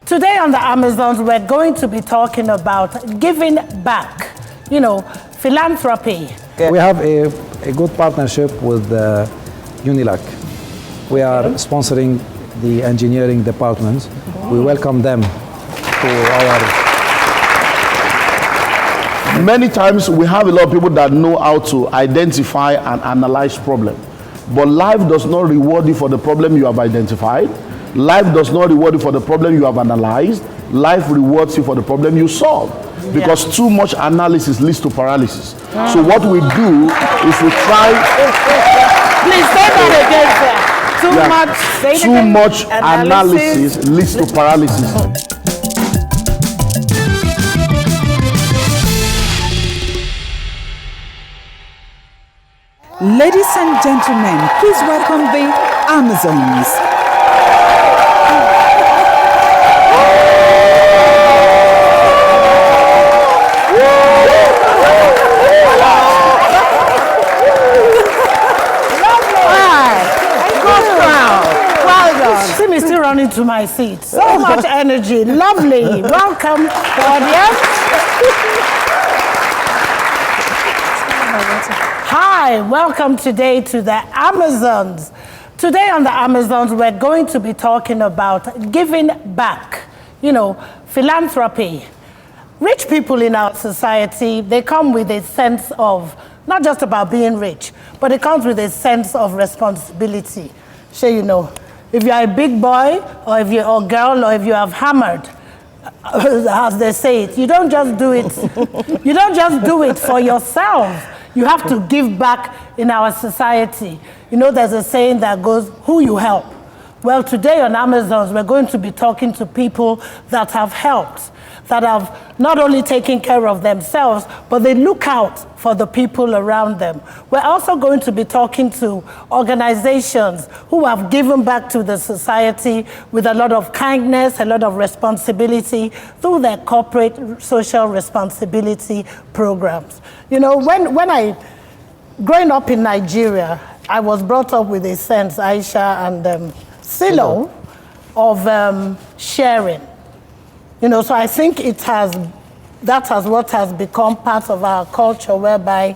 Today on the Amazons, we're going to be talking about giving back, philanthropy. We have a good partnership with Unilac. We are sponsoring the engineering departments. We welcome them to our... Many times we have a lot of people that know how to identify and analyze problems. But life does not reward you for the problem you have identified. Life does not reward you for the problem you have analyzed. Life rewards you for the problem you solve. Because too much analysis leads to paralysis. So what we do is we try... Please say that again, sir. Too much analysis leads to paralysis. Ladies and gentlemen, please welcome the Amazons. See me still running to my seat. So much energy. Lovely. Welcome, audience. Hi, welcome today to the Amazons. Today on the Amazons, we're going to be talking about giving back, philanthropy. Rich people in our society, they come with a sense of, not just about being rich, but it comes with a sense of responsibility. If you're a big boy, or if you're a girl, or if you have hammered, as they say it, you don't just do it. You don't just do it for yourself. You have to give back in our society. There's a saying that goes, who you help. Well, today on Amazons, we're going to be talking to people that have helped, that have not only taken care of themselves, but they look out for the people around them. We're also going to be talking to organizations who have given back to the society with a lot of kindness, a lot of responsibility through their corporate social responsibility programs. Growing up in Nigeria, I was brought up with a sense, Aisha and Silo, of sharing. So I think that what has become part of our culture, whereby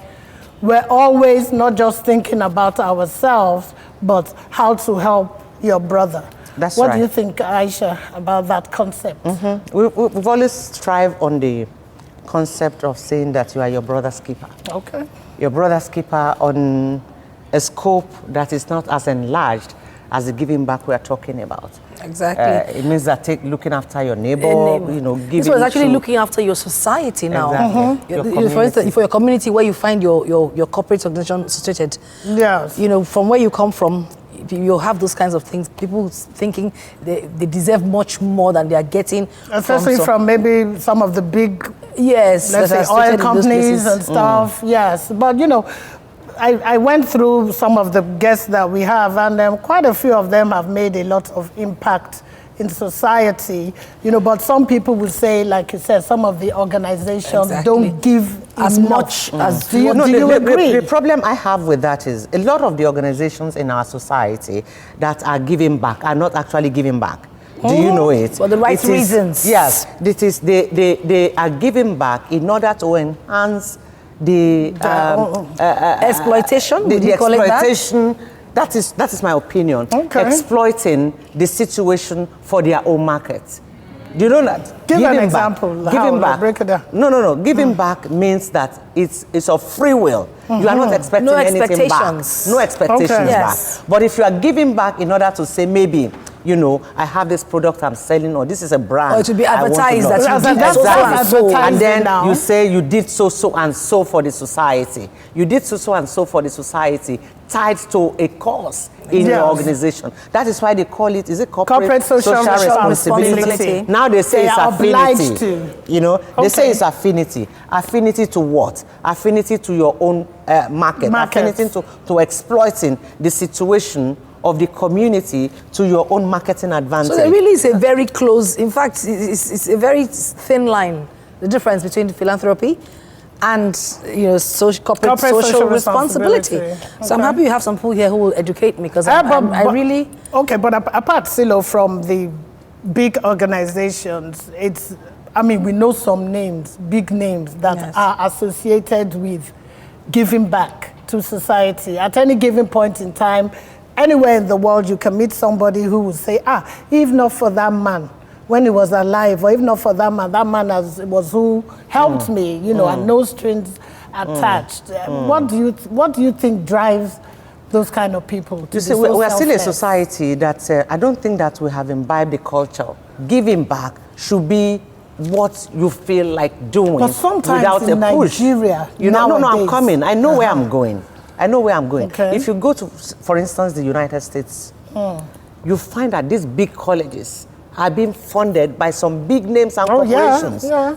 we're always not just thinking about ourselves, but how to help your brother. That's what right. do you think, Aisha, about that concept? Mm-hmm. We've always strived on the concept of saying that you are your brother's keeper. Okay. Your brother's keeper on a scope that is not as enlarged as the giving back we are talking about. Exactly. It means that looking after your neighbor, giving. This was actually looking after your society now. Exactly. Mm-hmm. For instance, for your community where you find your corporate organization situated. Yes. From where you come from, you have those kinds of things. People thinking they deserve much more than they are getting. Especially from maybe some of the big, let's say, oil companies and stuff. Yes. But, I went through some of the guests that we have, and quite a few of them have made a lot of impact in society, but some people would say, like you said, some of the organizations don't give as much as do you agree? The problem I have with that is a lot of the organizations in our society that are giving back are not actually giving back. Do you know it? For the right reasons. Yes, they are giving back in order to enhance the exploitation. The exploitation. That is my opinion. Okay. Exploiting the situation for their own market. Do you know that? Give an example. Giving back. Break it down. No. Giving back means that it's of free will. You are not expecting anything back. No expectations back. But if you are giving back in order to say maybe, I have this product I'm selling, or this is a brand. Or to be advertised that you did so. And then you say you did so and so for the society. You did so and so for the society, tied to a cause in your organization. That is why they call it, is it corporate social responsibility? Now they say it's affinity. They say it's affinity. Affinity to what? Affinity to your own market. Affinity to exploiting the situation of the community to your own marketing advantage. So there really is a very close, in fact, it's a very thin line, the difference between philanthropy and corporate social responsibility. Okay. So I'm happy you have some people here who will educate me, because I really... Okay, but apart, Silo, from the big organizations, we know some names, big names that are associated with giving back to society. At any given point in time, anywhere in the world, you can meet somebody who will say, if not for that man, when he was alive, or if not for that man was who helped me, and no strings attached. What do you think drives those kind of people? You see, we are still a society that I don't think that we have imbibed the culture. Giving back should be what you feel like doing but sometimes without in a push. Nigeria, No, I'm coming. I know where I'm going. Okay. If you go to, for instance, the United States, you find that these big colleges are being funded by some big names and corporations. Yeah.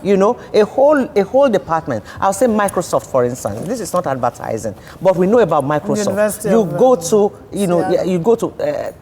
A whole department. I'll say Microsoft, for instance. This is not advertising, but we know about Microsoft. You go to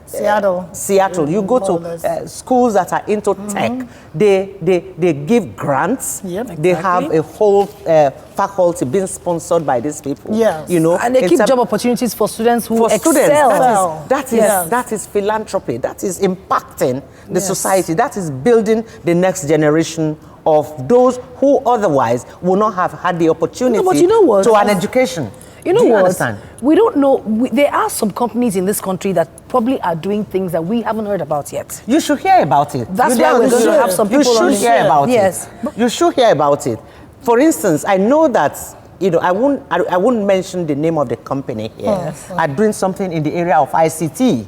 Seattle. You go to schools that are into tech. They give grants. They have a whole faculty being sponsored by these people. Yes. And they keep job opportunities for students who excel. That is philanthropy. That is impacting the society. That is building the next generation of those who otherwise would not have had the opportunity to an education. You know Do you what? understand? We don't know. There are some companies in this country that probably are doing things that we haven't heard about yet. You should hear about it. That's why we're going to have some people on You should hear about it. You should hear about it. For instance, I know that I won't mention the name of the company here. Are doing something in the area of ICT.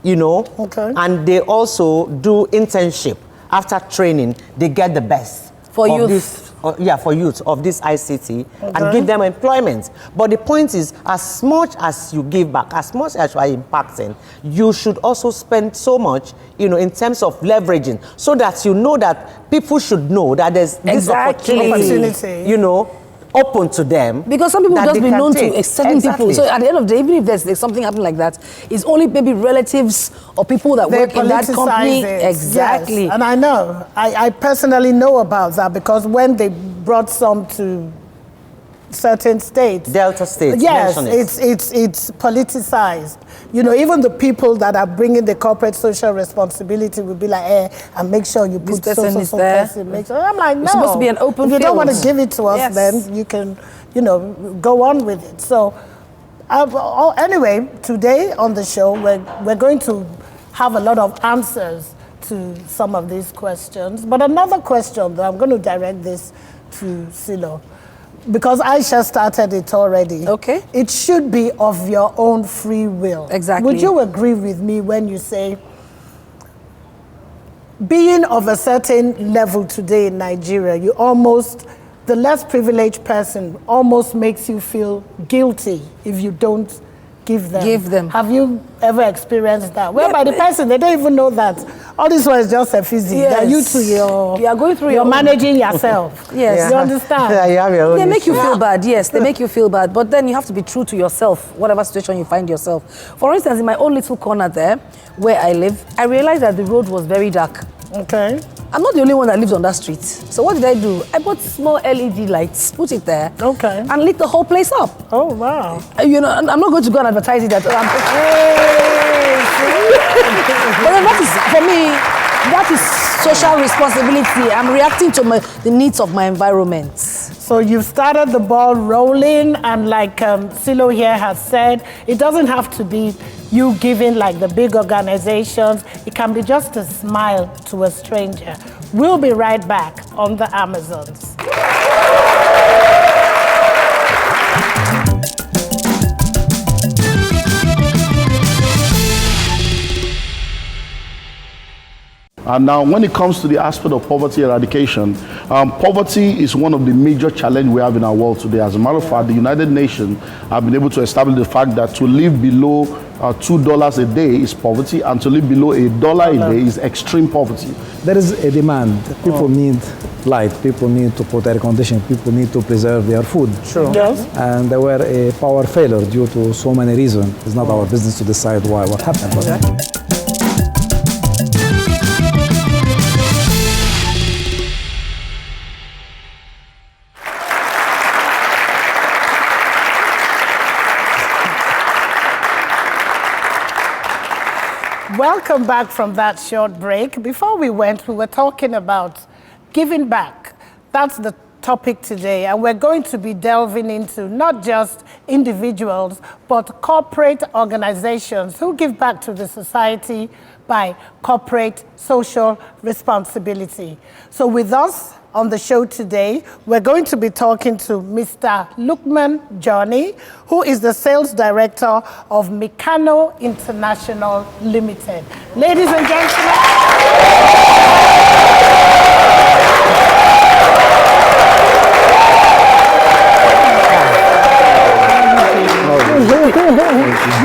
Okay. And they also do internship. After training, they get the best for youth. For youth of this ICT and give them employment. But the point is, as much as you give back, as much as you are impacting, you should also spend so much, in terms of leveraging, so that you know that people should know that there's this opportunity. Open to them. Because some people will just be known to certain people. So at the end of the day, even if there's something happening like that, it's only maybe relatives or people that work in that company. Exactly. Yes. And I know. I personally know about that because when they brought some to certain states. Delta states. Yes, it's politicized. Even the people that are bringing the corporate social responsibility will be like, and make sure you put this person is there. Make sure. I'm like, no. It's supposed to be an open If you field. don't want to give it to us, then you can, go on with it. So, anyway, today on the show, we're going to have a lot of answers to some of these questions. But another question, though, I'm going to direct this to Silo. Because Aisha started it already. Okay. It should be of your own free will. Exactly. Would you agree with me when you say being of a certain level today in Nigeria, the less privileged person almost makes you feel guilty if you don't give them. Have you ever experienced that? Whereby the person, they don't even know that all this one is just a physics. That you two, you're going through. You're managing yourself. Yes, you understand. They make you feel bad. Yes, they make you feel bad. But then you have to be true to yourself, whatever situation you find yourself. For instance, in my own little corner there, where I live, I realized that the road was very dark. Okay. I'm not the only one that lives on that street. So what did I do? I bought small LED lights, put it there, and lit the whole place up. Oh, wow. I'm not going to go and advertise it. But then that is, for me, that is social responsibility. I'm reacting to the needs of my environment. So you've started the ball rolling, and like Silo here has said, it doesn't have to be you giving like the big organizations. It can be just a smile to a stranger. We'll be right back on the Amazons. And now, when it comes to the aspect of poverty eradication, poverty is one of the major challenges we have in our world today. As a matter of fact, the United Nations have been able to establish the fact that to live below $2 a day is poverty, and to live below $1 a day is extreme poverty. There is a demand. People need light. People need to put air conditioning. People need to preserve their food. Sure. Yes. And there were a power failure due to so many reasons. It's not our business to decide why, what happened. But welcome back from that short break. Before we went, we were talking about giving back. That's the topic today, and we're going to be delving into not just individuals, but corporate organizations who give back to the society by corporate social responsibility. So with us on the show today, we're going to be talking to Mr. Lukman Johnny, who is the sales director of Meccano International Limited. Ladies and gentlemen.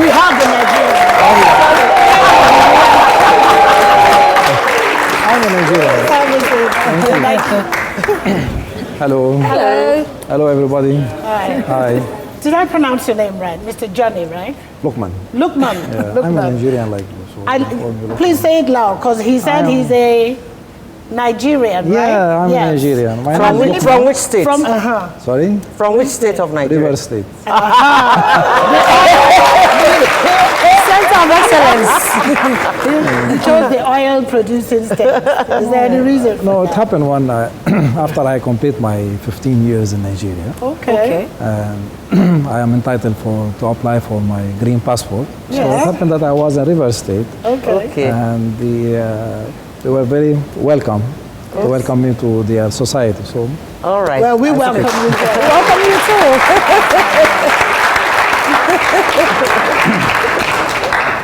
We have the Nigerian. I'm a Nigerian. Hello. Hello. Hello, everybody. Hi. Hi. Did I pronounce your name right? Mr. Johnny, right? Lukman. Lukman. Yeah, Lukman. I'm a Nigerian like you. So Please say it loud, because he said he's a Nigerian, right? Yeah, I'm Nigerian. My name is From which state? Sorry? From which state of Nigeria? River State. Center of excellence. You chose the oil producing state. Is there any reason? No, it happened when after I complete my 15 years in Nigeria. Okay. I am entitled to apply for my green passport. So it happened that I was in River State. Okay. And they were very welcome. They welcomed me to their society. So All right. Well, we welcome you. We welcome you too.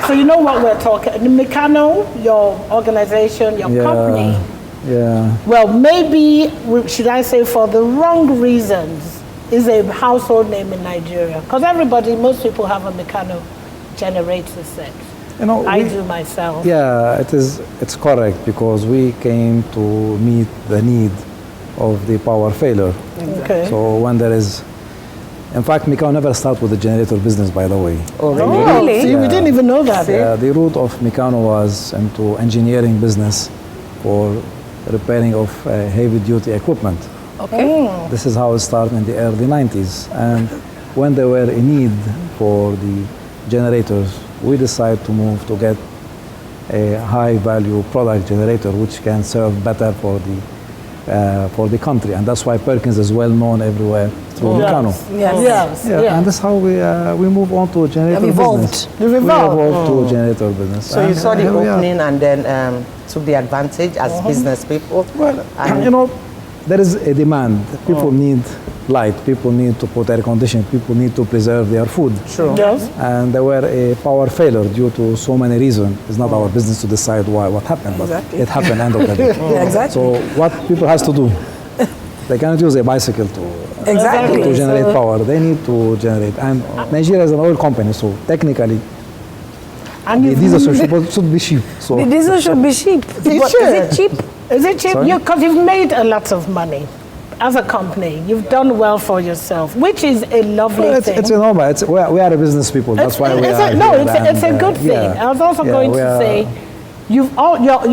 So you know what we're talking. Meccano, your organization, your company. Yeah. Well, maybe should I say for the wrong reasons, is a household name in Nigeria. Because most people have a Meccano generator set. You know, I do myself. Yeah, it's correct, because we came to meet the need of the power failure. Okay. So when there is, in fact, Meccano never started with the generator business, by the way. Oh, really? See, we didn't even know that. Yeah, the root of Meccano was into engineering business for repairing of heavy-duty equipment. Okay. This is how it started in the early 90s. And when there were a need for the generators, we decided to move to get a high-value product generator which can serve better for the country, and that's why Perkins is well known everywhere through Meccano. Yes. And that's how we move on to generator business. We evolved to generator business. So you saw the opening and then took the advantage as business people. Well, you know, there is a demand. People need light. People need to put air conditioning. People need to preserve their food. Sure. Yes. And there were a power failure due to so many reasons. It's not our business to decide what happened, but it happened end of the day. Yeah, exactly. So what people has to do, they cannot use a bicycle to generate power. They need to generate. And Nigeria is an oil company, so technically, the diesel should be cheap. So The diesel should be cheap. Is it cheap? Is it cheap? Because you've made a lot of money as a company. You've done well for yourself, which is a lovely thing. It's normal. We are a business people. That's why we are. It's a good thing. I was also going to say, you're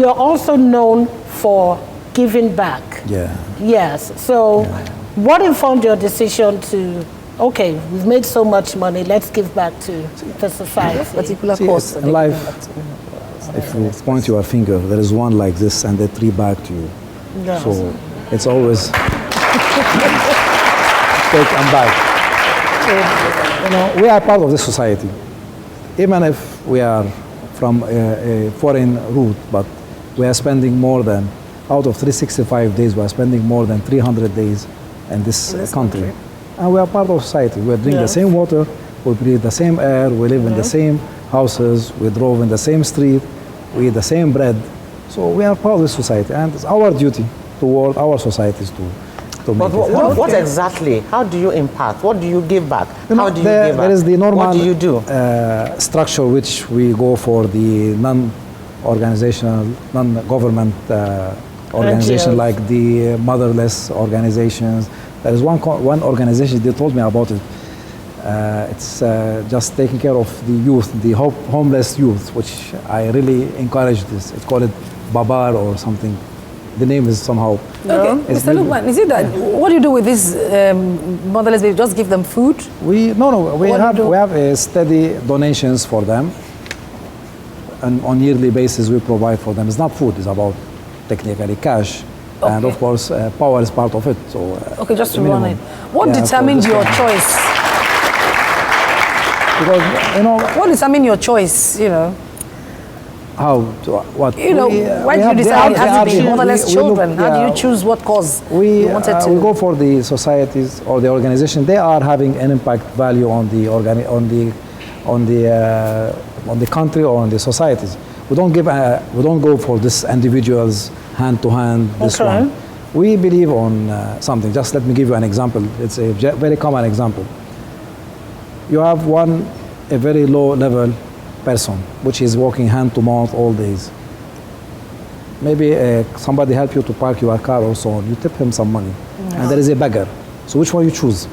also known for giving back. Yeah. Yes. So, what informed your decision to? Okay, we've made so much money. Let's give back to the society. Particular cause. In life, if you point your finger, there is one like this and the three back to you. Yes. So it's always take and back. You know, we are part of this society. Even if we are from a foreign route, but we are spending more than, out of 365 days, we are spending more than 300 days in this country. And we are part of society. We drink the same water, we breathe the same air, we live in the same houses, we drove in the same street, we eat the same bread. So we are part of this society, and it's our duty toward our societies to make it. What exactly? How do you impact? What do you give back? How do you give back? There is the normal what do you do? Structure which we go for the non-organizational, non-government organization like the motherless organizations. There is one organization, they told me about it. It's just taking care of the youth, the homeless youth, which I really encourage this. It's called Babar or something. The name is somehow. Okay, Mr. Lukman, is it that, what do you do with these motherless babies? Just give them food? We have a steady donations for them. on yearly basis we provide for them. It's not food, it's about technically cash. Okay. And of course, power is part of it. So, okay, just to run it. What determined your choice? Because, you know... What determined your choice, you know? How? What? You know, why did you decide it has to be motherless children? How do you choose what cause you wanted to? We go for the societies or the organization. They are having an impact value on the country or on the societies. We don't go for this individuals hand to hand. This one. We believe on something. Just let me give you an example. It's a very common example. You have a very low level person which is working hand to mouth all days. Maybe somebody help you to park your car or so on. You tip him some money, and there is a beggar. So which one you choose?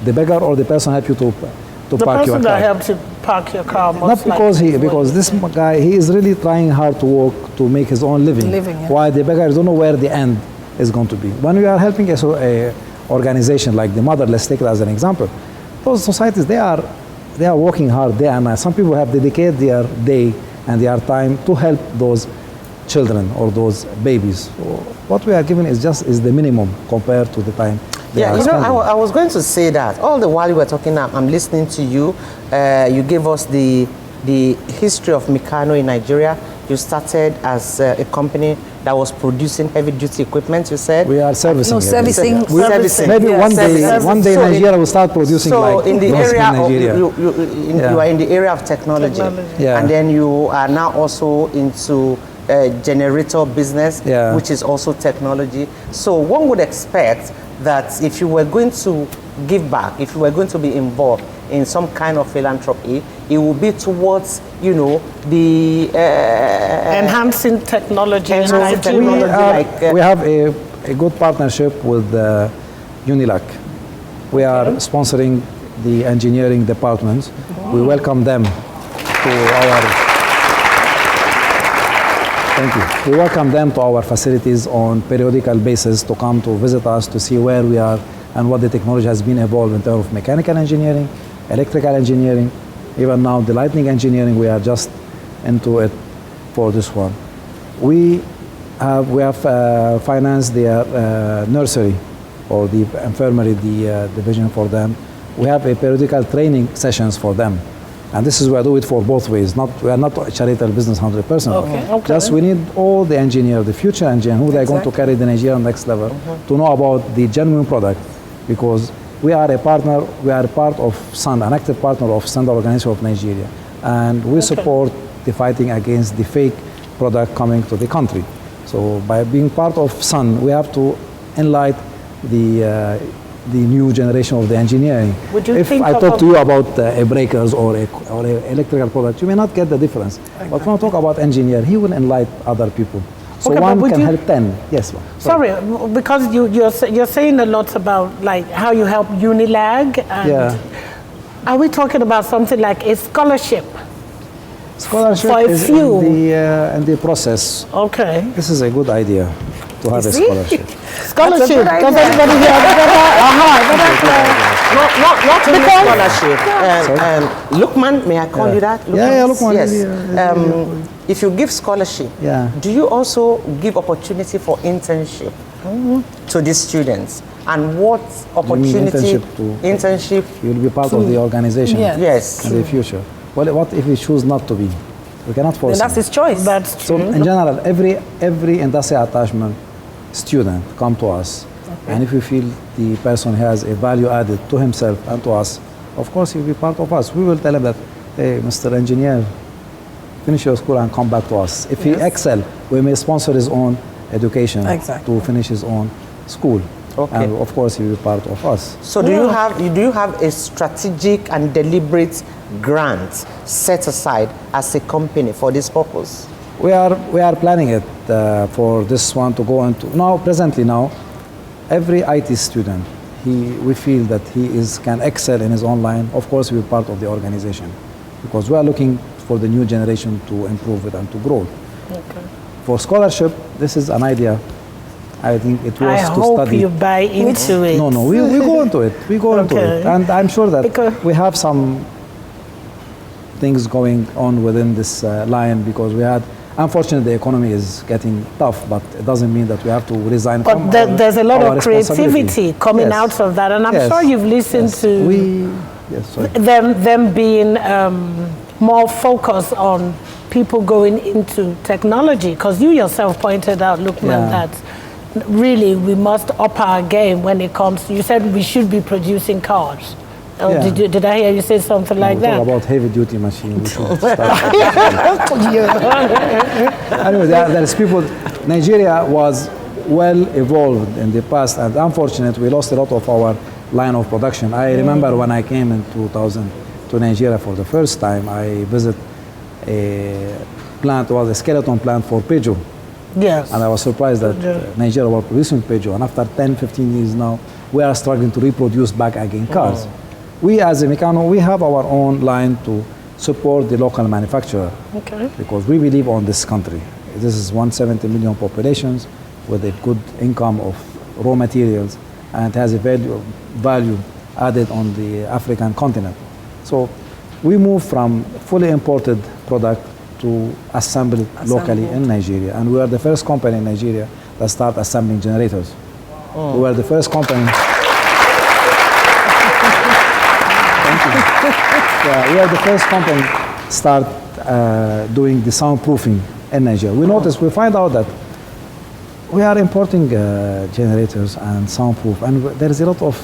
The beggar or the person help you to park your car? The person that helps you park your car. Not because this guy, he is really trying hard to work to make his own living. Why the beggar don't know where the end is going to be. When we are helping a organization like the Mother, let's take it as an example. Those societies, they are working hard day and night. Some people have dedicated their day and their time to help those children or those babies. So what we are giving is the minimum compared to the time. Yeah, you know, I was going to say that all the while you were talking, I'm listening to you. You gave us the history of Meccano in Nigeria. You started as a company that was producing heavy-duty equipment, you said? We are servicing. No, servicing. Maybe one day Nigeria will start producing so like in the area of, you are in the area of technology. Yeah. And then you are now also into generator business, which is also technology. So one would expect that if you were going to give back, if you were going to be involved in some kind of philanthropy, it will be towards, you know, the enhancing technology. We have a good partnership with Unilac. We are sponsoring the engineering departments. We welcome them to our. Thank you. We welcome them to our facilities on periodical basis to come to visit us to see where we are and what the technology has been evolved in terms of mechanical engineering, electrical engineering, even now the lighting engineering. We are just into it for this one. We have financed the nursery or the infirmary, the division for them. We have a periodical training sessions for them. And this is where we do it for both ways. We are not a charitable business 100%. Okay. Just we need all the engineers, the future engineers, who they're going to carry the Nigeria next level, to know about the genuine product, because we are a partner. We are part of SUN, an active partner of Standard Organization of Nigeria, and we support the fighting against the fake product coming to the country. So by being part of SUN, we have to enlighten the new generation of the engineering. If I talk to you about breakers or a electrical product, you may not get the difference. Exactly. But when I talk about engineer, he will enlighten other people. So one can help 10. Yes. Sorry, because you're saying a lot about like how you help Unilag. And are we talking about something like a scholarship? Scholarship for a is few. In the process. Okay. This is a good idea to have a scholarship. Scholarship. Does anybody here? Not only scholarship. Lukman, may I call you that? Lukman. Yes. If you give scholarship, do you also give opportunity for internship to these students? And what opportunity? Internship. You'll be part of the organization. Yes. In the future. Well, what if he choose not to be? We cannot force him. That's his choice. That's true. So in general, every industrial attachment student come to us, and if we feel the person has a value added to himself and to us, of course he will be part of us. We will tell him that, hey, Mr. Engineer, finish your school and come back to us. If he excel, we may sponsor his own education to finish his own school. Okay. And of course he will be part of us. So do you have a strategic and deliberate grant set aside as a company for this purpose? We are planning it for this one to go into presently every IT student, we feel that he can excel in his own line. Of course, we are part of the organization because we are looking for the new generation to improve it and to grow. Okay. For scholarship, this is an idea. I think it was to study. I hope you buy into it. No, we go into it. We go into it, and I'm sure that we have some things going on within this line, because we had, unfortunately, the economy is getting tough, but it doesn't mean that we have to resign from But there's a lot our of creativity coming out of that, and I'm sure you've listened to them being more focused on people going into technology, because you yourself pointed out, Lukman, that really we must up our game when it comes to, you said we should be producing cars. Did I hear you say something like that? Talk about heavy duty machine. We should start. Anyway, there's people. Nigeria was well evolved in the past, and unfortunately, we lost a lot of our line of production. I remember when I came in 2000 to Nigeria for the first time, I visited a plant, was a skeleton plant for Peugeot. Yes. And I was surprised that Nigeria was producing Peugeot, and after 10, 15 years now, we are struggling to reproduce back again cars. We as a Meccano, we have our own line to support the local manufacturer, because we believe on this country. This is 170 million populations with a good income of raw materials, and it has a value added on the African continent. So we move from fully imported product to assemble locally in Nigeria. And we are the first company in Nigeria that start assembling generators. We were the first company. We are the first company start doing the soundproofing in Nigeria. We find out that we are importing generators and soundproof, and there is a lot of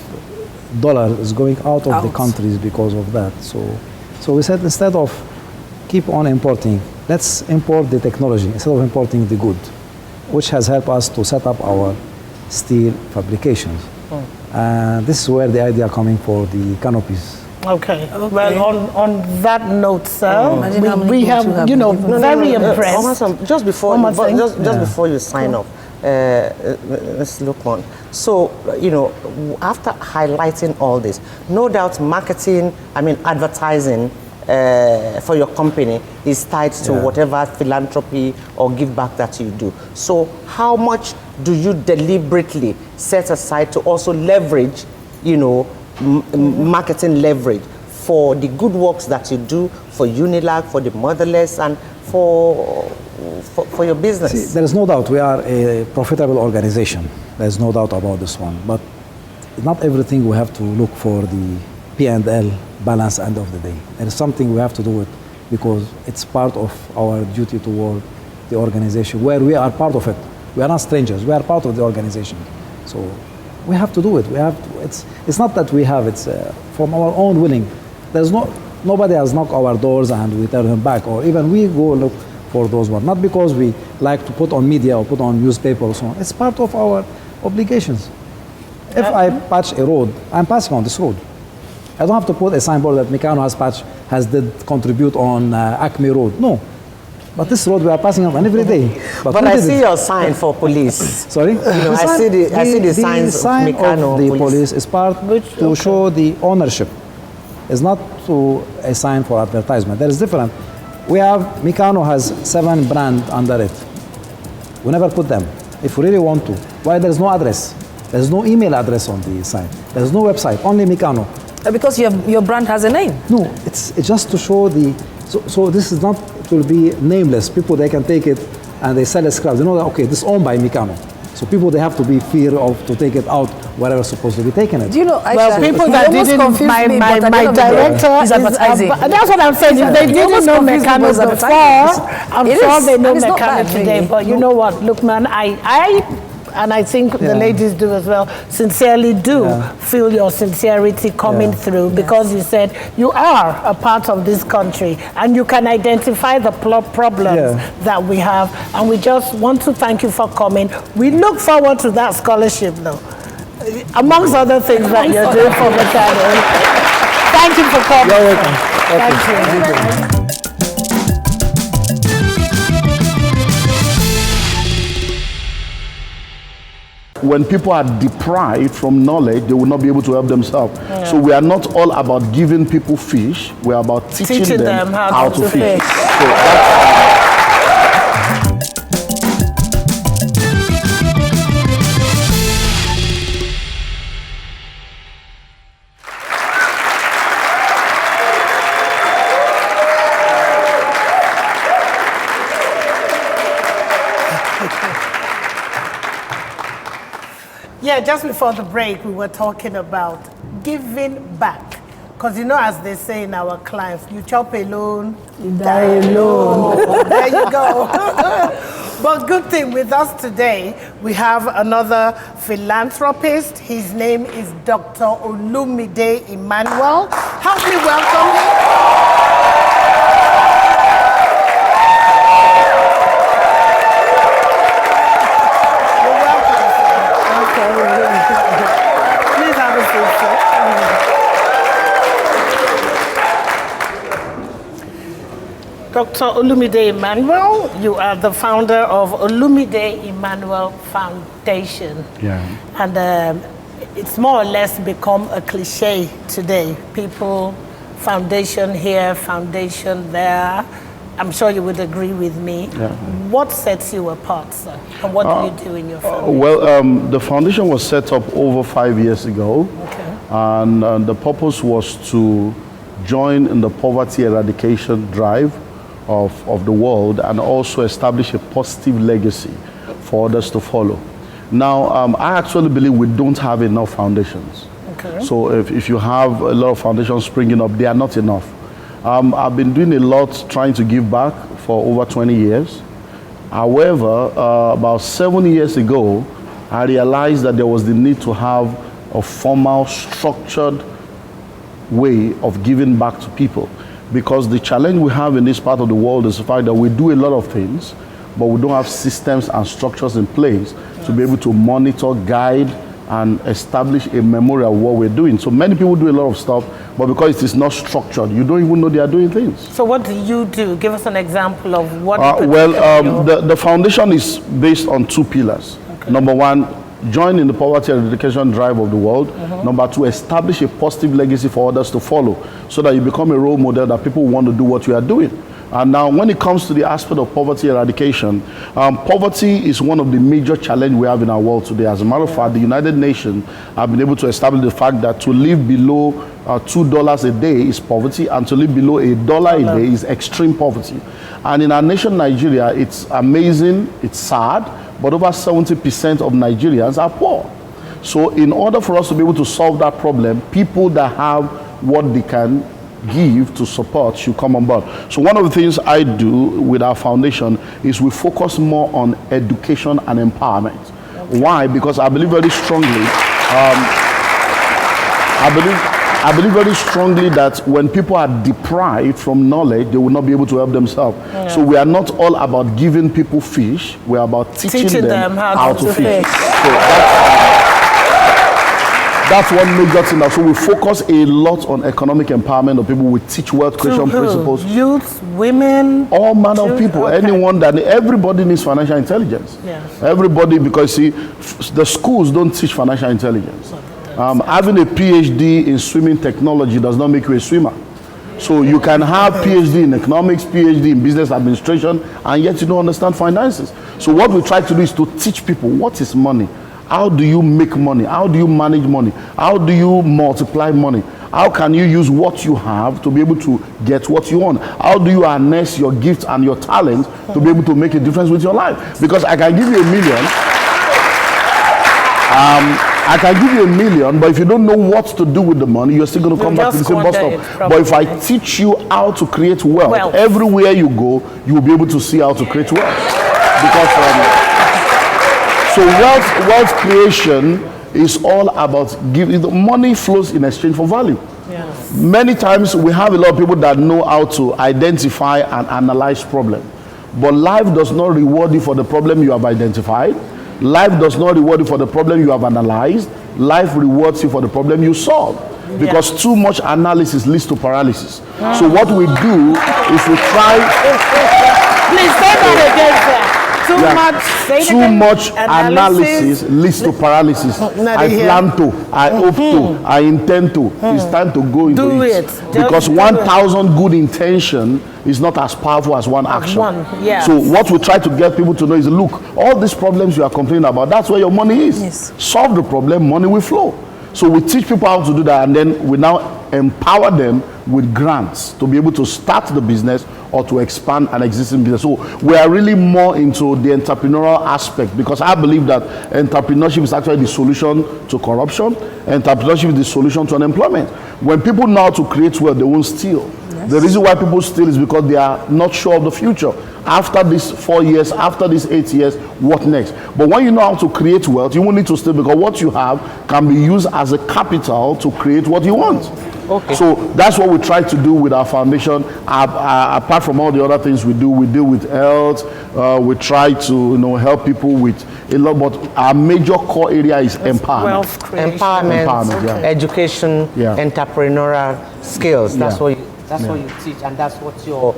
dollars going out of the countries because of that. So we said, instead of keep on importing, let's import the technology instead of importing the good, which has helped us to set up our steel fabrications. This is where the idea coming for the canopies. Okay. Well, on that note, sir, we have, very impressed. Just before you sign off, let's look on. So, after highlighting all this, no doubt advertising for your company is tied to whatever philanthropy or give back that you do. So how much do you deliberately set aside to also leverage, marketing leverage for the good works that you do for Unilag, for the motherless, and for your business? See, there is no doubt we are a profitable organization. There is no doubt about this one. But not everything we have to look for the P&L balance end of the day. There is something we have to do it because it's part of our duty toward the organization where we are part of it. We are not strangers. We are part of the organization. So we have to do it. It's not that we have, it's from our own willing. Nobody has knocked our doors and we turn them back, or even we go look for those ones. Not because we like to put on media or put on newspaper or so on. It's part of our obligations. If I patch a road, I'm passing on this road. I don't have to put a signboard that Meccano has did contribute on Acme Road. No. But this road we are passing on every day. But I see your sign for police. Sorry? I see the signs the sign of Meccano of the police is part to show the ownership. It's not a sign for advertisement. There is different. We have, Meccano has 7 brands under it. We never put them. If we really want to. Why there is no address? There's no email address on the sign. There's no website, only Meccano. Because your brand has a name. No, it's just to show the, so this is not, it will be nameless. People, they can take it and they sell a scrap. They know that, okay, this is owned by Meccano. So people, they have to be fear of to take it out wherever it's supposed to be taken it. Do you know, Aisha, well, people that didn't, my director is advertising. That's what I'm saying. If they didn't know Meccano before, I'm sure they know Meccano today. But you know what, Lukman, I think the ladies do as well, sincerely feel your sincerity coming through, because you said you are a part of this country and you can identify the problems that we have, and we just want to thank you for coming. We look forward to that scholarship though, amongst other things that you're doing for Meccano. Thank you for coming. You're welcome. Thank you. When people are deprived from knowledge, they will not be able to help themselves. So we are not all about giving people fish. We are about teaching them how to fish. So Yeah, just before the break, we were talking about giving back. Because you know, as they say in our clients, you chop alone, you die alone. There you go. But good thing with us today, we have another philanthropist. His name is Dr. Olumide Emmanuel. Help me welcome him. You're welcome, sir. Okay. Please have a seat, sir. Dr. Olumide Emmanuel, you are the founder of Olumide Emmanuel Foundation. Yeah. And it's more or less become a cliche today. People, foundation here, foundation there. I'm sure you would agree with me. Yeah. What sets you apart, sir? And what do you do in your foundation? Well, the foundation was set up over 5 years ago. Okay. And the purpose was to join in the poverty eradication drive of the world and also establish a positive legacy for others to follow. Now, I actually believe we don't have enough foundations. Okay. So if you have a lot of foundations springing up, they are not enough. I've been doing a lot trying to give back for over 20 years. However, about 7 years ago, I realized that there was the need to have a formal, structured way of giving back to people. Because the challenge we have in this part of the world is the fact that we do a lot of things, but we don't have systems and structures in place to be able to monitor, guide, and establish a memory of what we're doing. So many people do a lot of stuff, but because it is not structured, you don't even know they are doing things. So what do you do? Give us an example of what the foundation is based on 2 pillars. Okay. Number 1, join in the poverty eradication drive of the world. Number 2, establish a positive legacy for others to follow so that you become a role model that people want to do what you are doing. And now when it comes to the aspect of poverty eradication, poverty is one of the major challenges we have in our world today. As a matter of fact, the United Nations have been able to establish the fact that to live below $2 a day is poverty, and to live below $1 a day is extreme poverty. And in our nation, Nigeria, it's amazing, it's sad, but over 70% of Nigerians are poor. So in order for us to be able to solve that problem, people that have what they can give to support should come on board. So one of the things I do with our foundation is we focus more on education and empowerment. Okay. Why? Because I believe very strongly, I believe very strongly that when people are deprived from knowledge, they will not be able to help themselves. Yeah. So we are not all about giving people fish, we're about teaching them how to fish. So that's one major thing. So we focus a lot on economic empowerment of people. We teach wealth creation principles. Youth, women, all manner of people. Okay. Anyone that everybody needs financial intelligence. Yes. Everybody, because see, the schools don't teach financial intelligence. Having a PhD in swimming technology does not make you a swimmer. So you can have PhD in economics, PhD in business administration, and yet you don't understand finances. So what we try to do is to teach people what is money. How do you make money? How do you manage money? How do you multiply money? How can you use what you have to be able to get what you want? How do you harness your gifts and your talents to be able to make a difference with your life? Because I can give you $1 million. I can give you $1 million, but if you don't know what to do with the money, you're still going to come back to the same bus stop. But if I teach you how to create wealth, everywhere you go, you will be able to see how to create wealth. Because so wealth creation is all about giving. Money flows in exchange for value. Yes. Many times we have a lot of people that know how to identify and analyze problems. But life does not reward you for the problem you have identified. Life does not reward you for the problem you have analyzed. Life rewards you for the problem you solve. Because too much analysis leads to paralysis. So what we do is we try... Please say that again, sir. Too much analysis leads to paralysis. I plan to, I hope to, I intend to. It's time to go into it. Because 1,000 good intention is not as powerful as one action. So what we try to get people to know is, look, all these problems you are complaining about, that's where your money is. Yes. Solve the problem, money will flow. So we teach people how to do that, and then we now empower them with grants to be able to start the business or to expand an existing business. So we are really more into the entrepreneurial aspect, because I believe that entrepreneurship is actually the solution to corruption. Entrepreneurship is the solution to unemployment. When people know how to create wealth, they won't steal. Yes. The reason why people steal is because they are not sure of the future. After these 4 years, after these 8 years, what next? But when you know how to create wealth, you won't need to steal, because what you have can be used as a capital to create what you want. Okay. So that's what we try to do with our foundation. Apart from all the other things we deal with health. We try to help people with a lot, but our major core area is empowerment. Wealth creation. Empowerment, okay. Education, entrepreneurial skills. That's what you. That's what you teach, and that's what your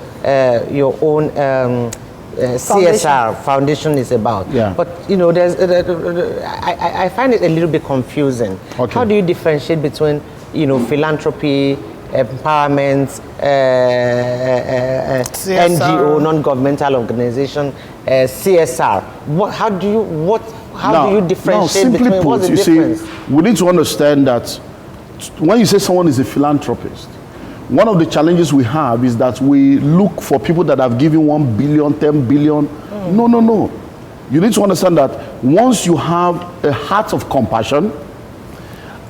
own CSR foundation is about. Yeah. But there's I find it a little bit confusing. Okay. How do you differentiate between philanthropy, empowerment, NGO, non-governmental organization, CSR? How do you differentiate between? What's the difference? See, we need to understand that when you say someone is a philanthropist, one of the challenges we have is that we look for people that have given 1 billion, 10 billion. No. You need to understand that once you have a heart of compassion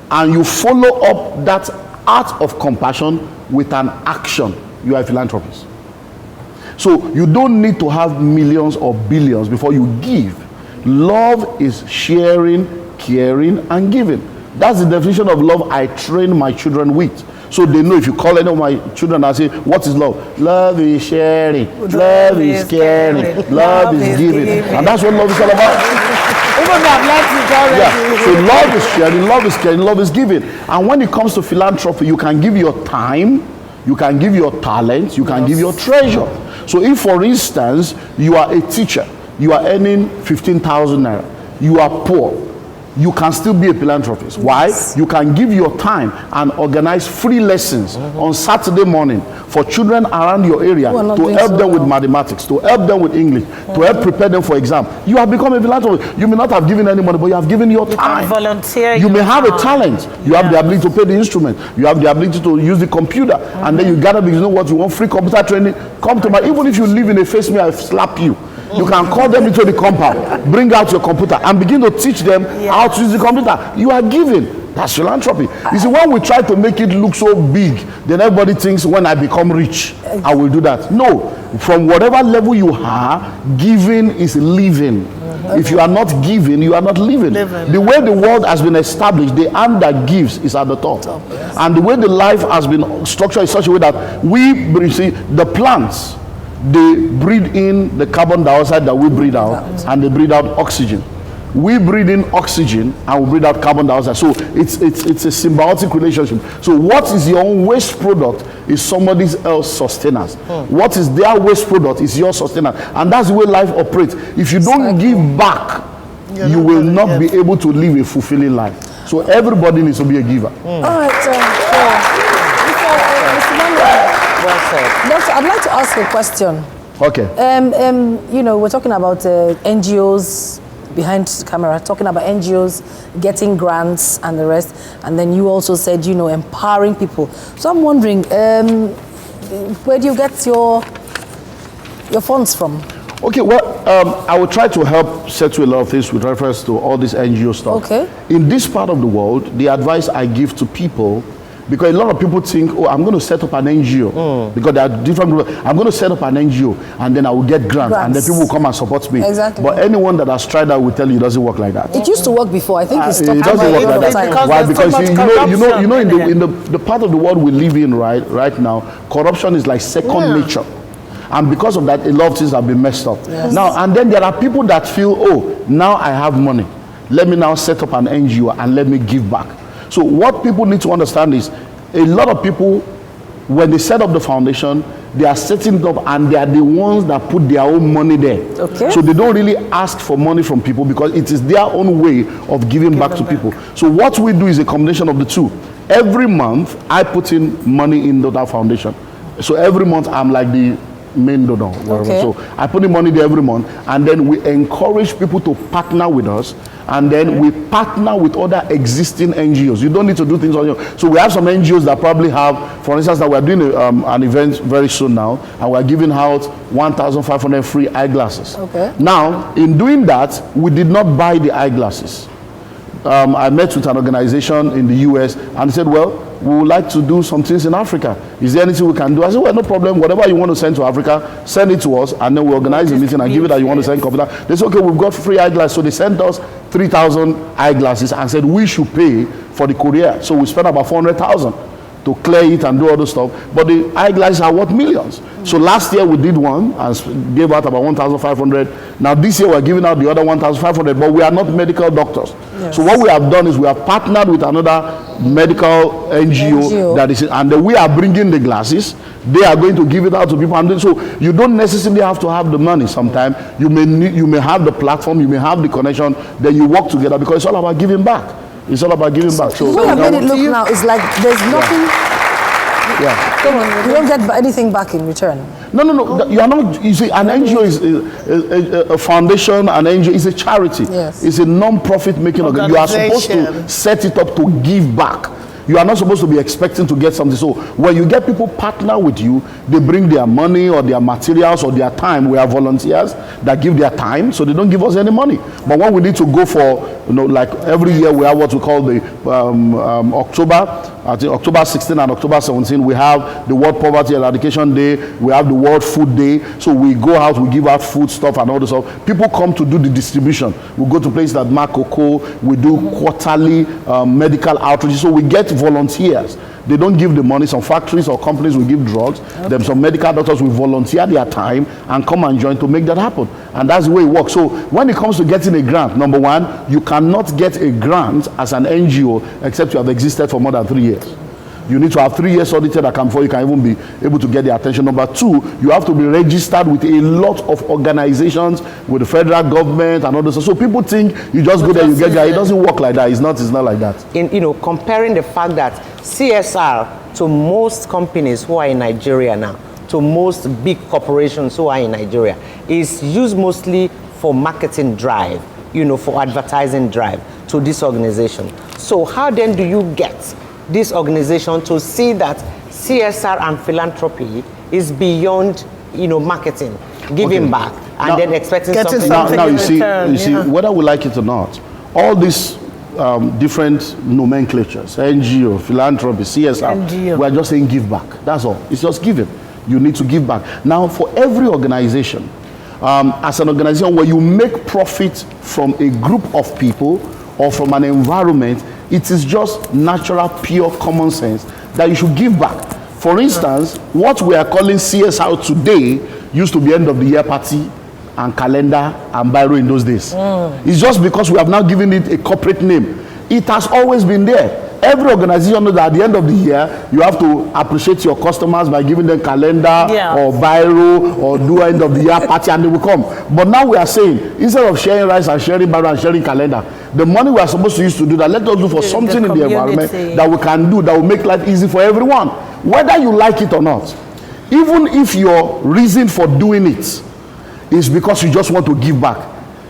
and you follow up that heart of compassion with an action, you are a philanthropist. So you don't need to have millions or billions before you give. Love is sharing, caring, and giving. That's the definition of love I train my children with. So they know, if you call any of my children and say, what is love? Love is sharing, love is caring, love is giving. And that's what love is all about. So love is sharing, love is caring, love is giving. And when it comes to philanthropy, you can give your time, you can give your talent, you can give your treasure. So if, for instance, you are a teacher, you are earning 15,000 naira, you are poor, you can still be a philanthropist. Why? You can give your time and organize free lessons on Saturday morning for children around your area to help them with mathematics, to help them with English, to help prepare them for exam. You have become a philanthropist. You may not have given any money, but you have given your time. You can volunteer. You may have a talent. You have the ability to play the instrument. You have the ability to use the computer. And then you gather, because you know what, you want free computer training, come to my, even if you live in a face me, I slap you. You can call them into the compound, bring out your computer, and begin to teach them how to use the computer. You are giving. That's philanthropy. You see, when we try to make it look so big, then everybody thinks, when I become rich, I will do that. No. From whatever level you are, giving is living. If you are not giving, you are not living. The way the world has been established, the hand that gives is at the top. And the way the life has been structured is such a way that you see, the plants, they breathe in the carbon dioxide that we breathe out, and they breathe out oxygen. We breathe in oxygen and we breathe out carbon dioxide. So it's a symbiotic relationship. So what is your own waste product is somebody else's sustenance. What is their waste product is your sustenance. And that's the way life operates. If you don't give back, you will not be able to live a fulfilling life. So everybody needs to be a giver. All right, Doctor, I'd like to ask a question. Okay. We're talking about NGOs behind the camera, talking about NGOs getting grants and the rest, and then you also said, empowering people. So I'm wondering, where do you get your funds from? Okay, well, I will try to help settle a lot of things with reference to all this NGO stuff. Okay. In this part of the world, the advice I give to people, because a lot of people think, I'm going to set up an NGO, because there are different groups. I'm going to set up an NGO, and then I will get grants, and then people will come and support me. Exactly. But anyone that has tried that will tell you it doesn't work like that. It used to work before. I think it's stopped. It doesn't work like that. Why? Because in the part of the world we live in right now, corruption is like second nature. And because of that, a lot of things have been messed up. Yes. Now, and then there are people that feel, now I have money. Let me now set up an NGO and let me give back. So what people need to understand is, a lot of people, when they set up the foundation, they are setting it up and they are the ones that put their own money there. Okay. So they don't really ask for money from people, because it is their own way of giving back to people. So what we do is a combination of the two. Every month, I put in money into that foundation. So every month, I'm like the main donor. Okay. So I put the money there every month, and then we encourage people to partner with us, and then we partner with other existing NGOs. You don't need to do things on your own. So we have some NGOs that probably have, for instance, that we're doing an event very soon now, and we're giving out 1,500 free eyeglasses. Okay. Now, in doing that, we did not buy the eyeglasses. I met with an organization in the US and said, well, we would like to do some things in Africa. Is there anything we can do? I said, well, no problem. Whatever you want to send to Africa, send it to us, and then we organize a meeting and give it that you want to send computer. They said, okay, we've got free eyeglasses. So they sent us 3,000 eyeglasses and said we should pay for the courier. So we spent about 400,000 to clear it and do all the stuff. But the eyeglasses are worth millions. So last year we did one and gave out about 1,500. Now this year we're giving out the other 1,500, but we are not medical doctors. Yes. So what we have done is we have partnered with another medical NGO. That is, and then we are bringing the glasses. They are going to give it out to people. And so you don't necessarily have to have the money. Sometimes you may have the platform, you may have the connection, then you work together, because it's all about giving back. It's all about giving back. So what you have made it look now is like there's nothing. Yeah. Come on, you don't get anything back in return. No. You are not. You see, an NGO is a foundation. An NGO is a charity. Yes. It's a non-profit making organization. You are supposed to set it up to give back. You are not supposed to be expecting to get something. So when you get people partner with you, they bring their money or their materials or their time. We have volunteers that give their time, so they don't give us any money. But when we need to go for, like every year we have what we call the October 16 and October 17, we have the World Poverty Eradication Day, we have the World Food Day. So we go out, we give out food stuff and all this stuff. People come to do the distribution. We go to places like Makoko, we do quarterly medical outreach. So we get volunteers. They don't give the money. Some factories or companies will give drugs. Okay. Then some medical doctors will volunteer their time and come and join to make that happen. And that's the way it works. So when it comes to getting a grant, number one, you cannot get a grant as an NGO except you have existed for more than 3 years. You need to have 3 years audited account before you can even be able to get the attention. Number two, you have to be registered with a lot of organizations, with the federal government and all this. So people think you just go there, you get there. It doesn't work like that. It's not like that. Comparing the fact that CSR to most companies who are in Nigeria now, to most big corporations who are in Nigeria, is used mostly for marketing drive, for advertising drive to this organization. So how then do you get this organization to see that CSR and philanthropy is beyond, marketing, giving back, and then expecting something. Now you see, whether we like it or not, all these different nomenclatures, NGO, philanthropy, CSR, we are just saying give back. That's all. It's just giving. You need to give back. Now, for every organization, as an organization where you make profit from a group of people or from an environment, it is just natural, pure common sense that you should give back. For instance, what we are calling CSR today used to be end of the year party and calendar and biro in those days. It's just because we have now given it a corporate name. It has always been there. Every organization knows that at the end of the year, you have to appreciate your customers by giving them calendar or biro or do end of the year party, and they will come. But now we are saying, instead of sharing rice and sharing biro and sharing calendar, the money we are supposed to use to do that, let us do for something in the environment that we can do, that will make life easy for everyone, whether you like it or not. Even if your reason for doing it is because you just want to give back,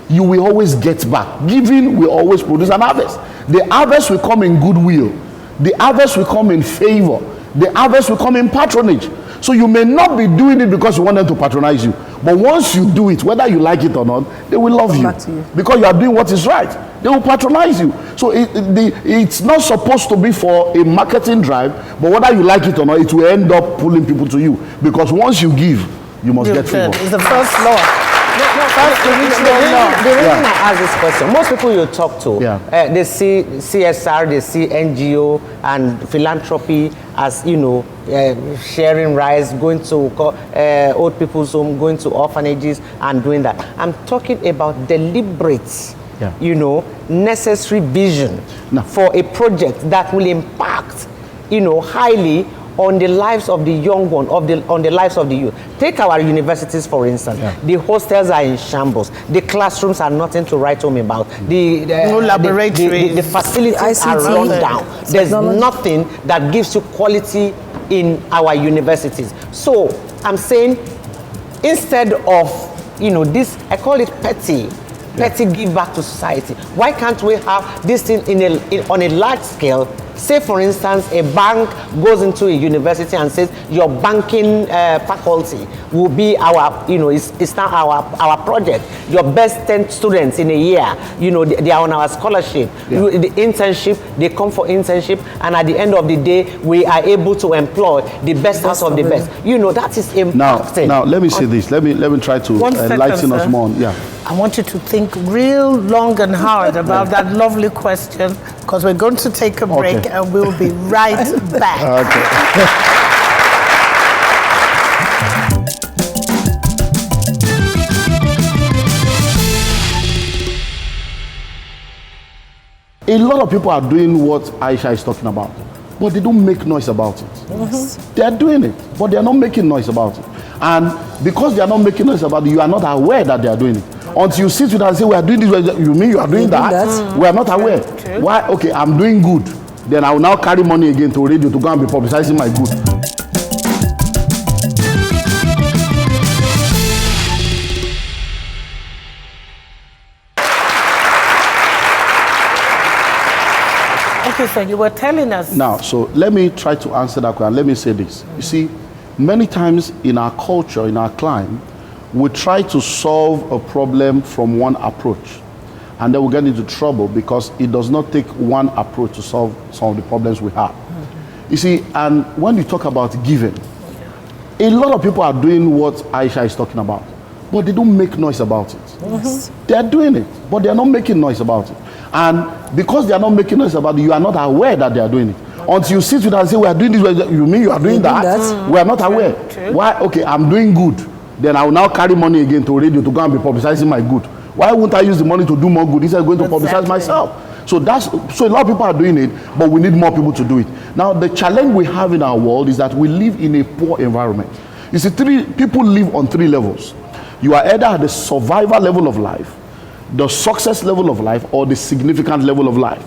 you will always get back. Giving will always produce an harvest. The harvest will come in goodwill. The harvest will come in favor. The harvest will come in patronage. So you may not be doing it because you want them to patronize you. But once you do it, whether you like it or not, they will love you. Because you are doing what is right. They will patronize you. So it's not supposed to be for a marketing drive, but whether you like it or not, it will end up pulling people to you. Because once you give, you must get favor. It's the first law. The reason I ask this question, most people you talk to, they see CSR, they see NGO and philanthropy as, sharing rice, going to old people's home, going to orphanages and doing that. I'm talking about deliberate, necessary vision for a project that will impact, highly on the lives of the young one, on the lives of the youth. Take our universities, for instance. The hostels are in shambles. The classrooms are nothing to write home about. No laboratories. The facilities are run down. There's nothing that gives you quality in our universities. So I'm saying instead of, you know, this, I call it petty give back to society. Why can't we have this thing on a large scale? Say, for instance, a bank goes into a university and says your banking faculty will be our, you know, it's now our project. Your best 10 students in a year, you know, they are on our scholarship. The internship, they come for internship, and at the end of the day, we are able to employ the best out of the best. You know, that is impacting. Now, let me say this. Let me try to enlighten us more. Yeah. I want you to think real long and hard about that lovely question, because we're going to take a break and we'll be right back. A lot of people are doing what Aisha is talking about, but they don't make noise about it. They are doing it, but they are not making noise about it. And because they are not making noise about it, you are not aware that they are doing it. Until you sit with us and say, we are doing this, you mean you are doing that? We are not aware. Why? Okay, I'm doing good. Then I will now carry money again to radio to go and be publicizing my good. Okay, so you were telling us. Now, so let me try to answer that question. Let me say this. You see, many times in our culture, in our climb, we try to solve a problem from one approach, and then we get into trouble because it does not take one approach to solve some of the problems we have. You see, and when you talk about giving, a lot of people are doing what Aisha is talking about, but they don't make noise about it. They are doing it, but they are not making noise about it. And because they are not making noise about it, you are not aware that they are doing it. Until you sit with us and say, we are doing this, you mean you are doing that? We are not aware. Why? Okay, I'm doing good. Then I will now carry money again to radio to go and be publicizing my good. Why wouldn't I use the money to do more good instead of going to publicize myself? So a lot of people are doing it, but we need more people to do it. Now, the challenge we have in our world is that we live in a poor environment. You see, people live on 3 levels. You are either at the survival level of life, the success level of life, or the significant level of life.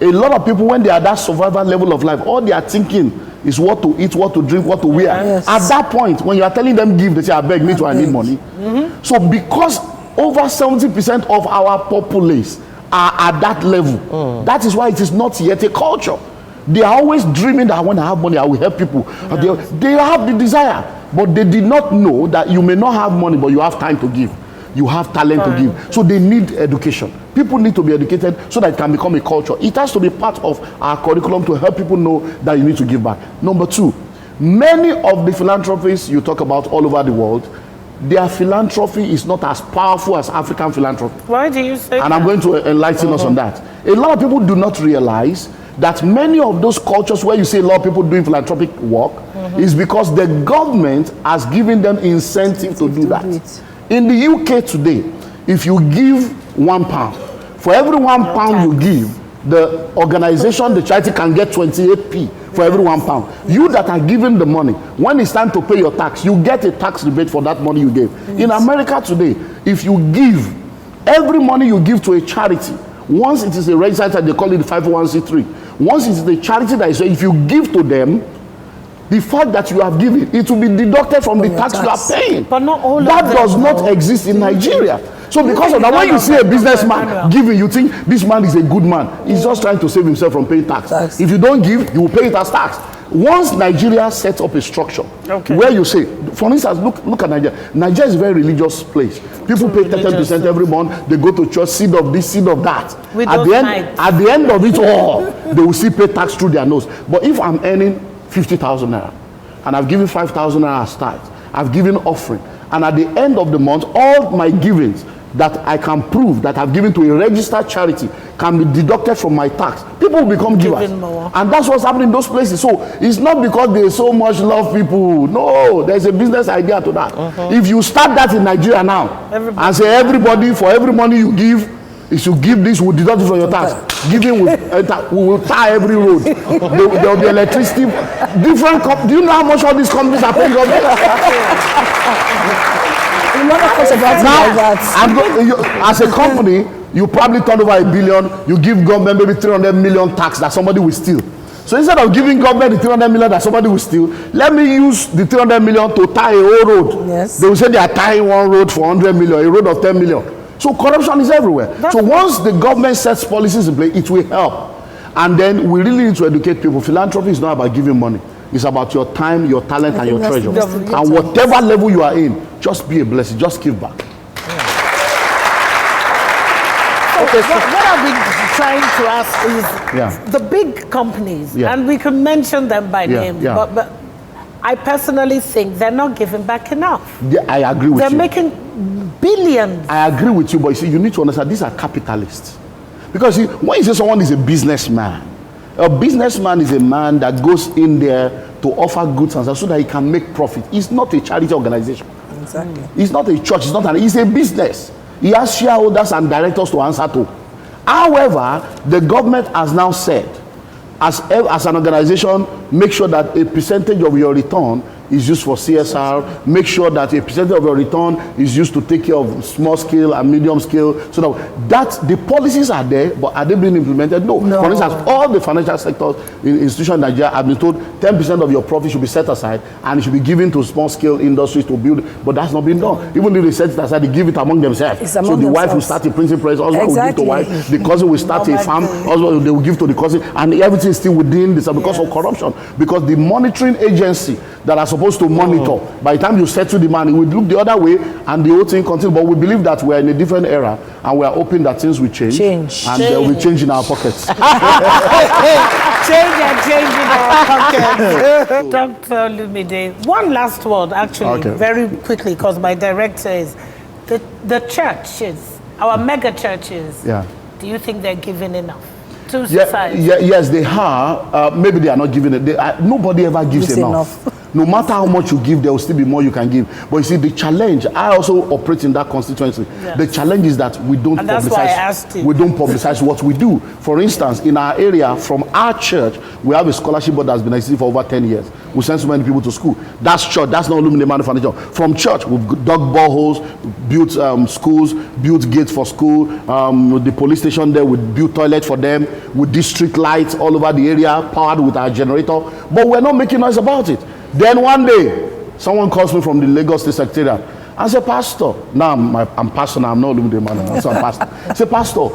A lot of people, when they are at that survival level of life, all they are thinking is what to eat, what to drink, what to wear. At that point, when you are telling them give, they say, I beg, me too, I need money. So because over 70% of our populace are at that level, that is why it is not yet a culture. They are always dreaming that when I have money, I will help people. They have the desire, but they did not know that you may not have money, but you have time to give. You have talent to give. So they need education. People need to be educated so that it can become a culture. It has to be part of our curriculum to help people know that you need to give back. Number 2, many of the philanthropists you talk about all over the world, their philanthropy is not as powerful as African philanthropy. Why do you say that? And I'm going to enlighten us on that. A lot of people do not realize that many of those cultures where you see a lot of people doing philanthropic work is because the government has given them incentive to do that. In the UK today, if you give £1, for every £1 you give, the organization, the charity can get 28p for every £1. You that are giving the money, when it's time to pay your tax, you get a tax rebate for that money you gave. In America today, if you give, every money you give to a charity, once it is a registered charity, they call it 501c3. Once it is a charity that is, if you give to them, the fact that you have given, it will be deducted from the tax you are paying. But not all that of them does not exist in Nigeria. So because of that, when you see a businessman giving, you think this man is a good man. He's just trying to save himself from paying tax. If you don't give, you will pay it as tax. Once Nigeria sets up a structure where you say, for instance, look at Nigeria. Nigeria is a very religious place. People pay 10% every month. They go to church, seed of this, seed of that. At the end of it all, they will still pay tax through their nose. But if I'm earning 50,000 naira and I've given 5,000 naira as tithe, I've given offering, and at the end of the month, all my givings that I can prove that I've given to a registered charity can be deducted from my tax. People will become givers. And that's what's happening in those places. So it's not because they so much love people. No, there's a business idea to that. If you start that in Nigeria now, and say everybody, for every money you give, if you give this, we'll deduct it from your tax. Giving we will tie every road. There will be electricity. Do you know how much all these companies are paying government? As a company, you probably turn over $1 billion, you give government maybe 300 million tax that somebody will steal. So instead of giving government the 300 million that somebody will steal, let me use the 300 million to tie a whole road. Yes. They will say they are tying one road for 100 million, a road of 10 million. So corruption is everywhere. So once the government sets policies in place, it will help. And then we really need to educate people. Philanthropy is not about giving money. It's about your time, your talent, and your treasure. And whatever level you are in, just be a blessing. Just give back. Okay, so what I've been trying to ask is the big companies, and we can mention them by name, but I personally think they're not giving back enough. Yeah, I agree with you. They're making billions. I agree with you, but you see, you need to understand these are capitalists. Because see, when you say someone is a businessman is a man that goes in there to offer goods and stuff so that he can make profit. It's not a charity organization. Exactly. It's not a church. It's a business. He has shareholders and directors to answer to. However, the government has now said, as an organization, make sure that a percentage of your return is used for CSR. Make sure that a percentage of your return is used to take care of small scale and medium scale. So that the policies are there, but are they being implemented? No. For instance, all the financial sectors institutions in Nigeria have been told 10% of your profit should be set aside and it should be given to small scale industries to build. But that's not been done. Even if they set it aside, they give it among themselves. So the wife will start a printing press, husband will give to wife, the cousin will start a farm, husband they will give to the cousin, and everything is still within this because of corruption. Because the monitoring agency that are supposed to monitor, by the time you settle the money, we look the other way and the whole thing continues. But we believe that we are in a different era and we are hoping that things will change. And we change in our pockets. Change in our pockets. Dr. Lumide, one last word actually, very quickly, because my director is the churches, our mega churches. Do you think they're giving enough to society? Yes, they are. Maybe they are not giving it. Nobody ever gives enough. No matter how much you give, there will still be more you can give. But you see, the challenge, I also operate in that constituency. The challenge is that we don't publicize. We don't publicize what we do. For instance, in our area, from our church, we have a scholarship board that's been existing for over 10 years. We send so many people to school. That's church. That's not Lumine Manufacturing. From church, we've dug boreholes, built schools, built gates for school. The police station there, we built toilets for them. We district lights all over the area, powered with our generator. But we're not making noise about it. Then one day, someone calls me from the Lagos State Secretariat and said, Pastor, now I'm pastor now, I'm not Lumide Man, so I'm pastor. I said, Pastor,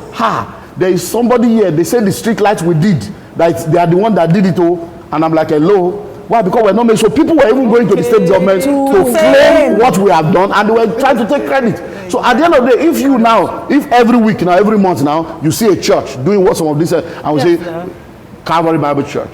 there is somebody here, they say the street lights we did, that they are the one that did it all. And I'm like, hello? Why? Because we're not making sure people were even going to the state government to claim what we have done, and they were trying to take credit. So at the end of the day, if every week now, every month now, you see a church doing what some of these, I would say, Calvary Bible Church,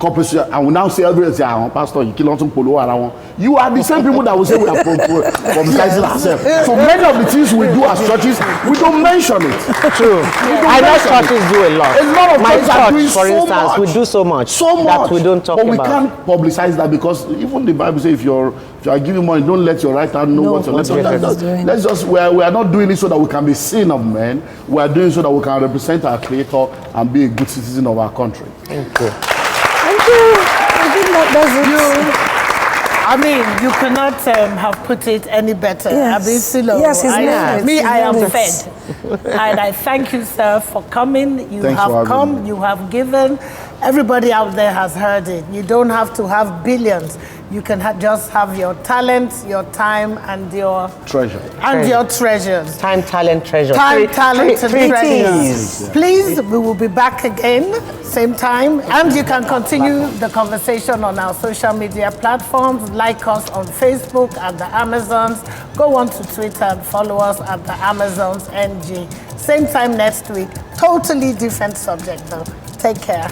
and we now say everyone say, Pastor, you kill on polo around. You are the same people that will say we are publicizing ourselves. So many of the things we do as churches, we don't mention it. True. I know churches do a lot. A lot of churches are doing for instance, we do so much that we don't talk about. But we can't publicize that because even the Bible says if you are giving money, don't let your right hand know what your left hand is doing. Let's just we are not doing it so that we can be seen of men. We are doing it so that we can represent our Creator and be a good citizen of our country. Thank you. I think that does it. I mean, you cannot have put it any better. Yes, I am fed. And I thank you, sir, for coming. You have come, you have given. Everybody out there has heard it. You don't have to have billions. You can just have your talent, your time, and your treasure. And your treasures. Time, talent, treasure. Time, talent, and treasures. Please, we will be back again, same time. And you can continue the conversation on our social media platforms. Like us on Facebook at the Amazons. Go on to Twitter and follow us at the Amazons NG. Same time next week. Totally different subject though. Take care.